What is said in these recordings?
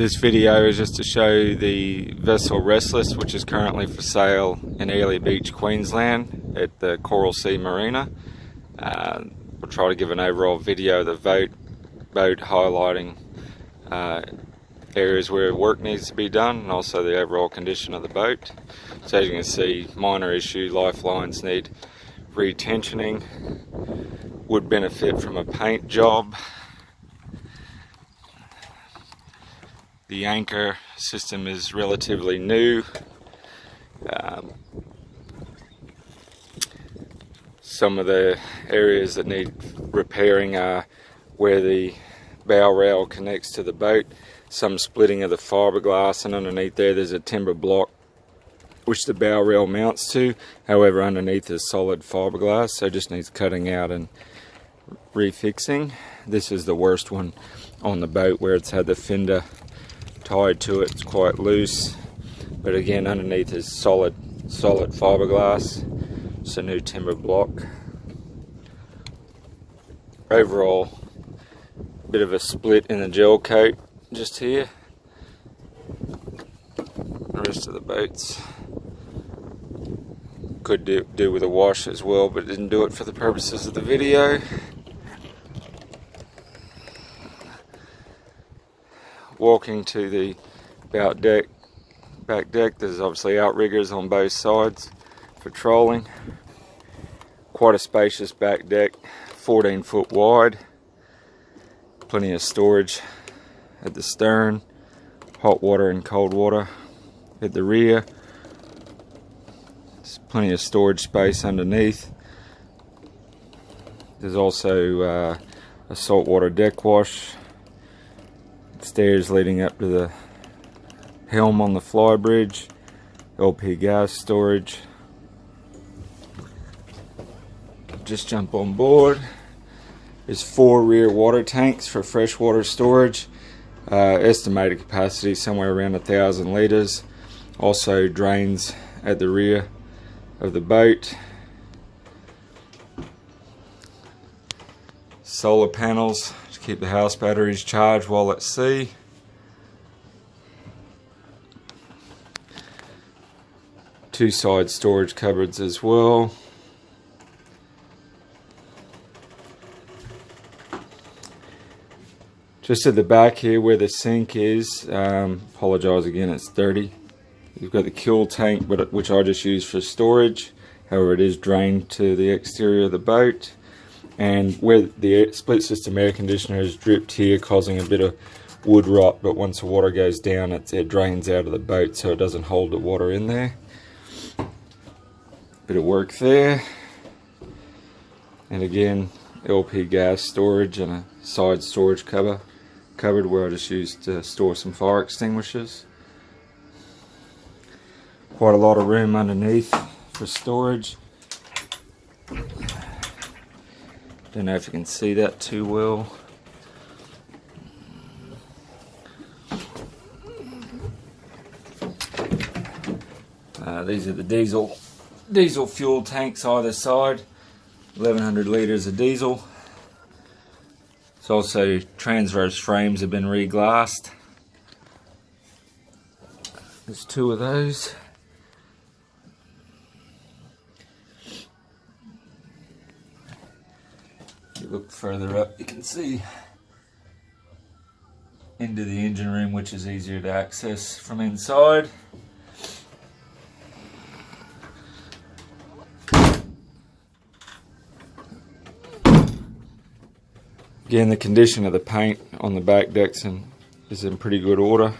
This video is just to show the vessel Restless, which is currently for sale in Airlie Beach, Queensland at the Coral Sea Marina. We'll try to give an overall video of the boat highlighting areas where work needs to be done and also the overall condition of the boat. So as you can see, minor issue, lifelines need retensioning, would benefit from a paint job. The anchor system is relatively new. Some of the areas that need repairing are where the bow rail connects to the boat, some splitting of the fiberglass, and underneath there's a timber block which the bow rail mounts to. However, underneath is solid fiberglass, so it just needs cutting out and refixing. This is the worst one on the boat, where it's had the fender tied to it. It's quite loose, but again, underneath is solid fiberglass. It's a new timber block. Overall, bit of a split in the gel coat just here. The rest of the boats could do with a wash as well, but didn't do it for the purposes of the video. Walking to the back deck, there's obviously outriggers on both sides for trolling. Quite a spacious back deck, 14 foot wide. Plenty of storage at the stern, hot water and cold water at the rear. There's plenty of storage space underneath. There's also a saltwater deck wash. Stairs leading up to the helm on the flybridge, LP gas storage. Just jump on board. There's 4 rear water tanks for freshwater storage. Estimated capacity somewhere around 1,000 litres. Also drains at the rear of the boat. Solar panels to keep the house batteries charged while at sea. Two side storage cupboards as well. Just at the back here where the sink is, apologise again, it's dirty. You've got the kill tank, which I just use for storage. However, it is drained to the exterior of the boat. And where the split system air conditioner has dripped here, causing a bit of wood rot, but once the water goes down, it drains out of the boat, so it doesn't hold the water in there. Bit of work there. And again, LP gas storage and a side storage cupboard where I just used to store some fire extinguishers. Quite a lot of room underneath for storage. Don't know if you can see that too well. These are the diesel fuel tanks either side. 1,100 litres of diesel. It's also transverse frames have been re-glassed. There's 2 of those. If you look further up, you can see into the engine room, which is easier to access from inside. Again, the condition of the paint on the back decks is in pretty good order.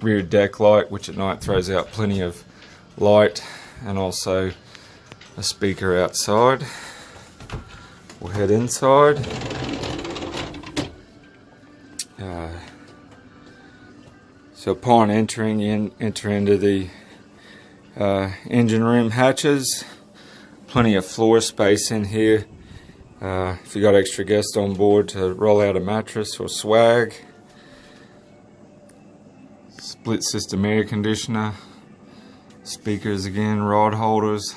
Rear deck light, which at night throws out plenty of light, and also a speaker outside. We'll head inside. So upon entering, you enter into the engine room hatches. Plenty of floor space in here. If you got extra guests on board to roll out a mattress or swag. Split system air conditioner. Speakers again, rod holders.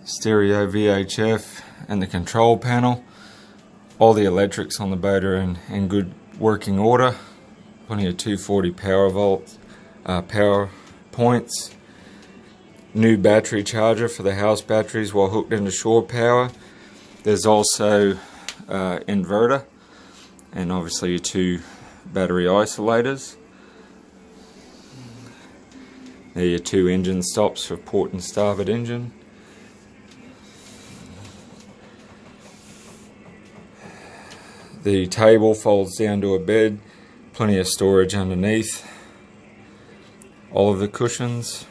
Stereo VHF and the control panel. All the electrics on the boat are in good working order. Plenty of 240 power points. New battery charger for the house batteries while hooked into shore power. There's also inverter, and obviously your 2 battery isolators. There are your 2 engine stops for port and starboard engine. The table folds down to a bed, plenty of storage underneath. All of the cushions,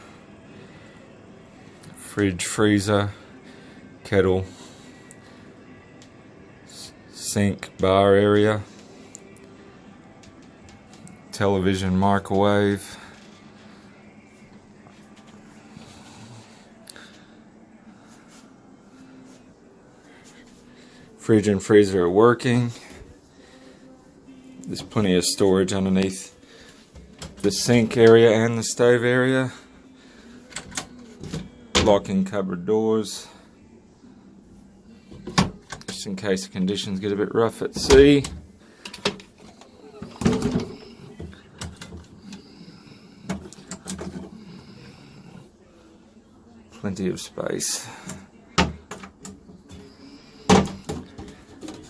fridge, freezer, kettle, sink, bar area, television, microwave. Fridge and freezer are working. There's plenty of storage underneath the sink area and the stove area. Locking cupboard doors, just in case the conditions get a bit rough at sea. Plenty of space.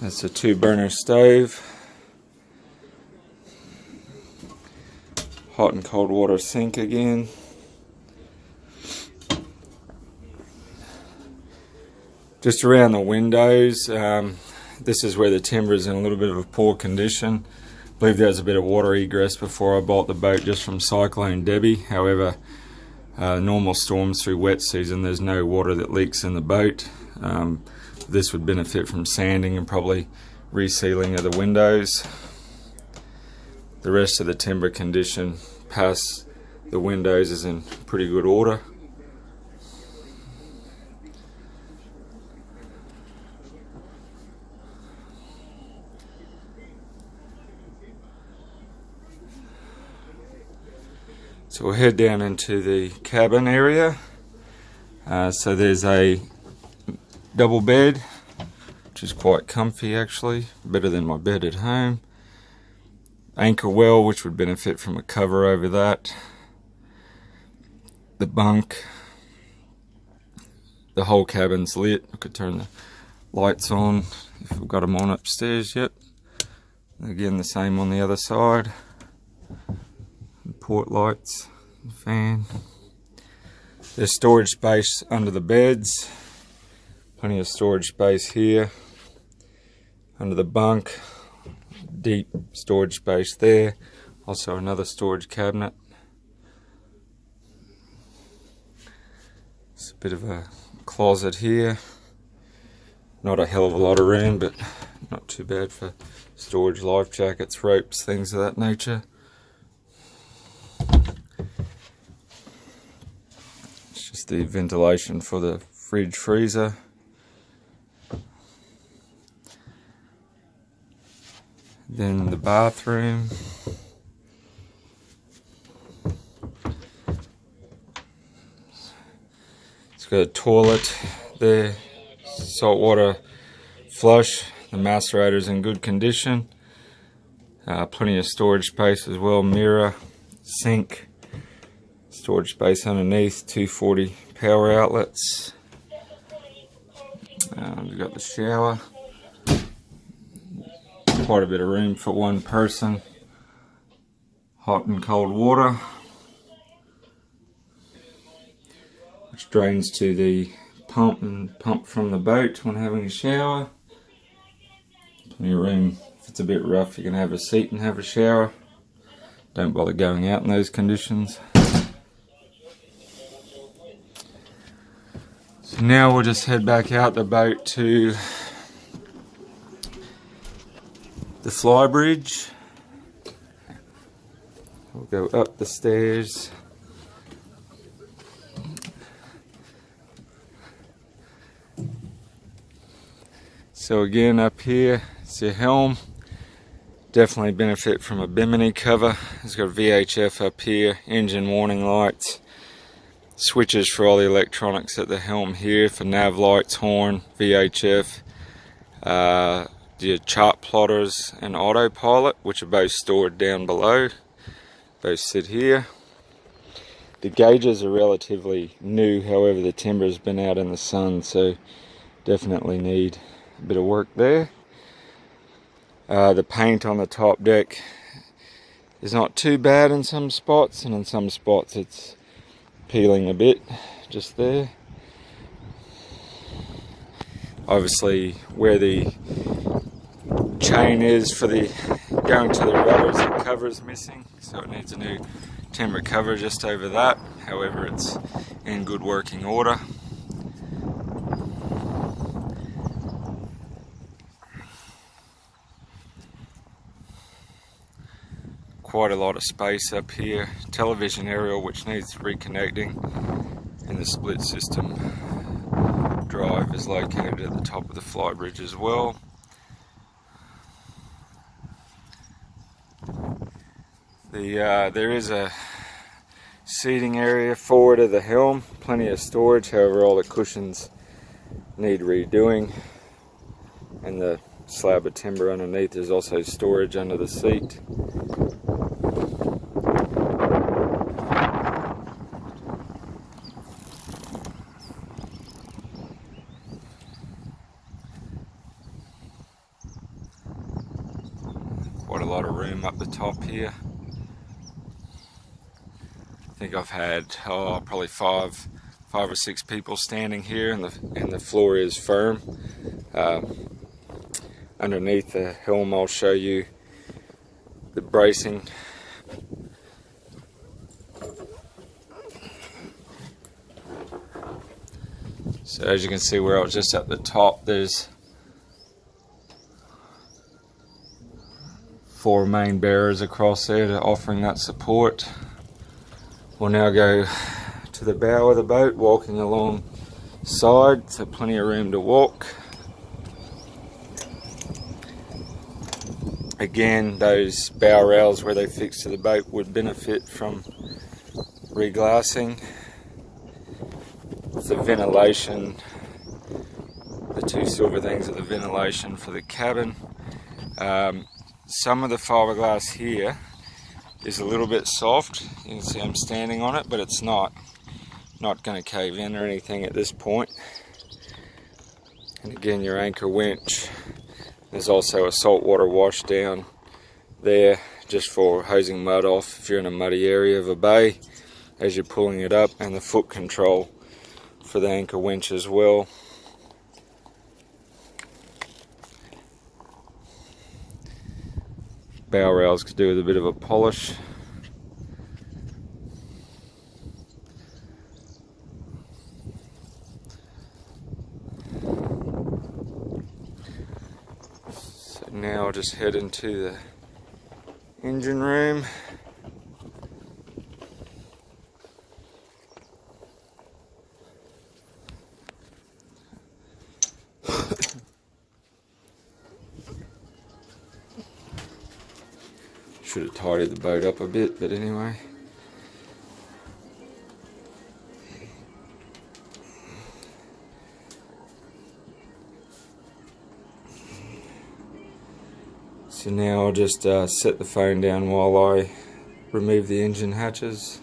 That's a 2-burner stove. Hot and cold water sink again. Just around the windows, this is where the timber is in a little bit of a poor condition. I believe there was a bit of water egress before I bought the boat just from Cyclone Debbie. However, normal storms through wet season, there's no water that leaks in the boat. This would benefit from sanding and probably resealing of the windows. The rest of the timber condition past the windows is in pretty good order. So we'll head down into the cabin area. So there's a double bed, which is quite comfy actually, better than my bed at home. Anchor well, which would benefit from a cover over that. The bunk. The whole cabin's lit. I could turn the lights on if we've got them on upstairs yet. Again, the same on the other side. Port lights, fan. There's storage space under the beds. Plenty of storage space here. Under the bunk. Deep storage space there. Also another storage cabinet. It's a bit of a closet here. Not a hell of a lot of room, but not too bad for storage, life jackets, ropes, things of that nature. It's just the ventilation for the fridge, freezer. Then the bathroom. It's got a toilet there, saltwater flush. The macerator's in good condition. Plenty of storage space as well. Mirror, sink, storage space underneath. 240 power outlets. We've got the shower. Quite a bit of room for one person. Hot and cold water, which drains to the pump and pump from the boat when having a shower. Plenty of room. If it's a bit rough, you can have a seat and have a shower. Don't bother going out in those conditions. So now we'll just head back out the boat to the flybridge. We'll go up the stairs. So again, up here, it's your helm. Definitely benefit from a bimini cover. It's got VHF up here, engine warning lights, switches for all the electronics at the helm here for nav lights, horn, VHF. your chart plotters and autopilot, which are both stored down below. Both sit here. The gauges are relatively new, however the timber has been out in the sun, so definitely need a bit of work there. The paint on the top deck is not too bad in some spots, and in some spots it's peeling a bit just there. Obviously where the chain is for the going to the rudders, the cover is missing, so it needs a new timber cover just over that. However, it's in good working order. Quite a lot of space up here. Television aerial which needs reconnecting, and the split system drive is located at the top of the flybridge as well. There is a seating area forward of the helm, plenty of storage, however all the cushions need redoing, and the slab of timber underneath. There's also storage under the seat. Quite a lot of room up the top here. I think I've had probably five or six people standing here, and the floor is firm. Underneath the helm I'll show you the bracing. So as you can see, where I was just at the top, there's 4 main bearers across there offering that support. We'll now go to the bow of the boat, walking alongside, so plenty of room to walk. Again, those bow rails where they fix to the boat would benefit from reglassing. The ventilation, the 2 silver things are the ventilation for the cabin. Some of the fiberglass here is a little bit soft. You can see I'm standing on it, but it's not going to cave in or anything at this point. And again, your anchor winch. There's also a saltwater wash down there just for hosing mud off if you're in a muddy area of a bay as you're pulling it up, and the foot control for the anchor winch as well. Bow rails could do with a bit of a polish. So now I'll just head into the engine room. Should have tidied the boat up a bit, but anyway. So now I'll just set the phone down while I remove the engine hatches.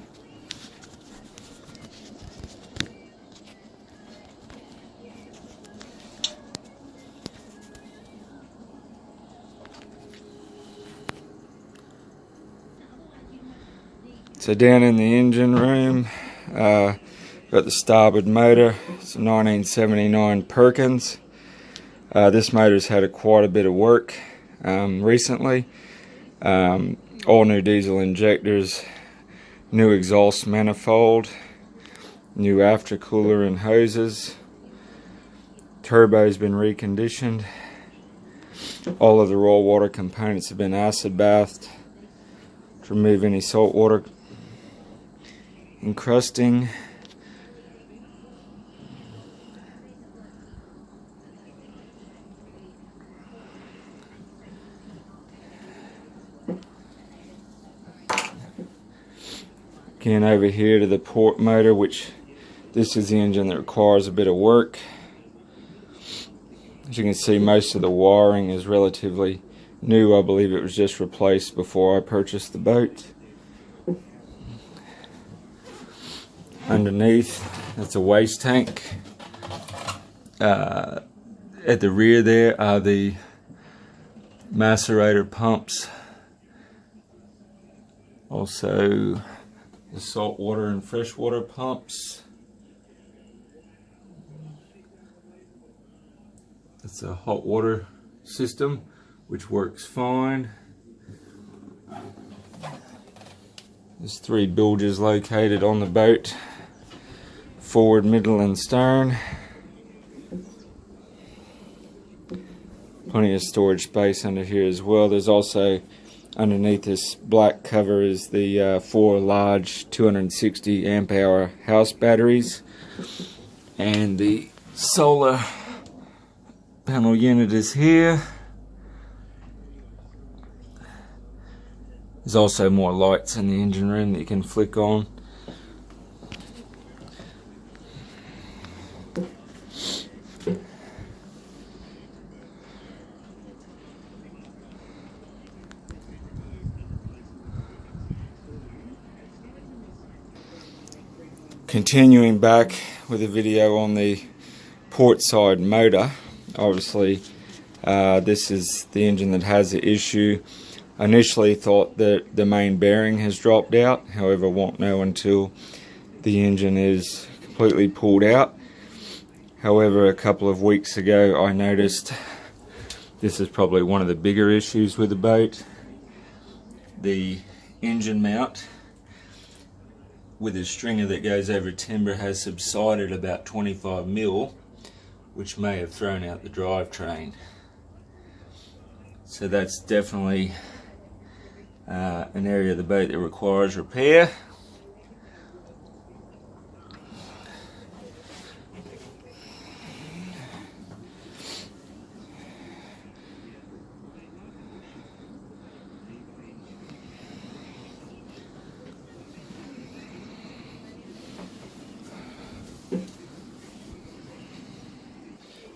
So down in the engine room, got the starboard motor. It's a 1979 Perkins. This motor's had quite a bit of work recently. All new diesel injectors, new exhaust manifold, new aftercooler and hoses. Turbo's been reconditioned. All of the raw water components have been acid bathed to remove any salt water encrusting. Again, over here to the port motor, which this is the engine that requires a bit of work. As As you can see, most of the wiring is relatively new. I believe it was just replaced before I purchased the boat. Underneath, that's a waste tank. At the rear there are the macerator pumps. Also the saltwater and freshwater pumps. It's a hot water system which works fine. There's 3 bilges located on the boat, forward, middle and stern. Plenty of storage space under here as well. There's also, underneath this black cover, is the 4 large 260 amp hour house batteries, and the solar panel unit is here. There's also more lights in the engine room that you can flick on. Continuing back with a video on the port side motor. Obviously this is the engine that has the issue. I initially thought that the main bearing has dropped out, however won't know until the engine is completely pulled out. However, a couple of weeks ago I noticed this is probably one of the bigger issues with the boat. The engine mount with a stringer that goes over timber has subsided about 25 mil, which may have thrown out the drivetrain. So that's definitely an area of the boat that requires repair.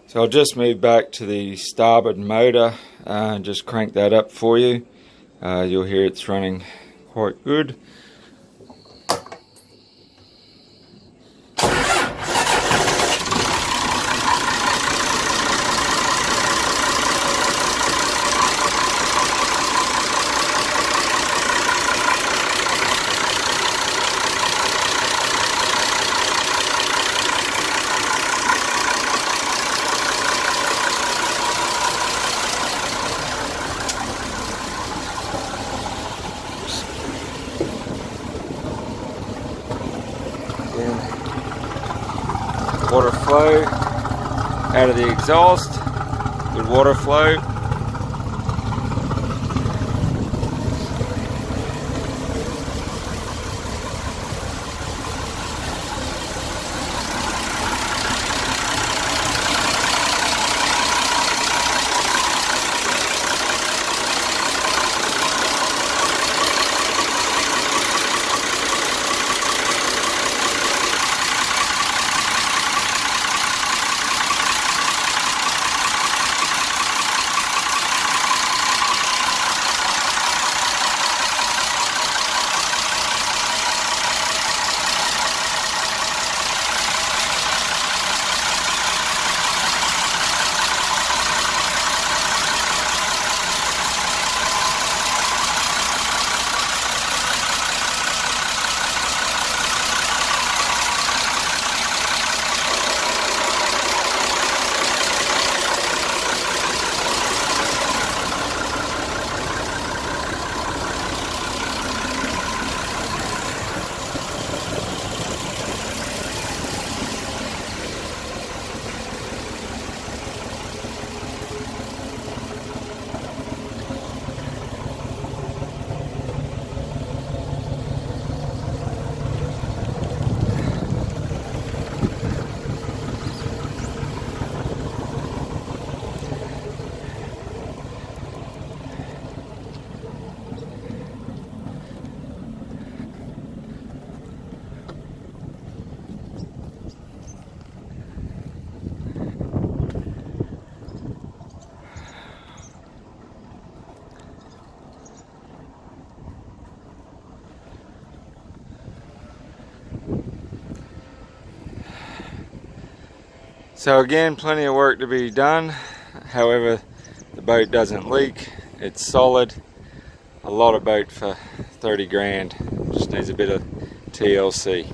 So I'll just move back to the starboard motor and just crank that up for you. You'll hear it's running quite good. Water flow out of the exhaust, good water flow. So again, plenty of work to be done. However, the boat doesn't leak. It's solid. A lot of boat for 30 grand. Just needs a bit of TLC.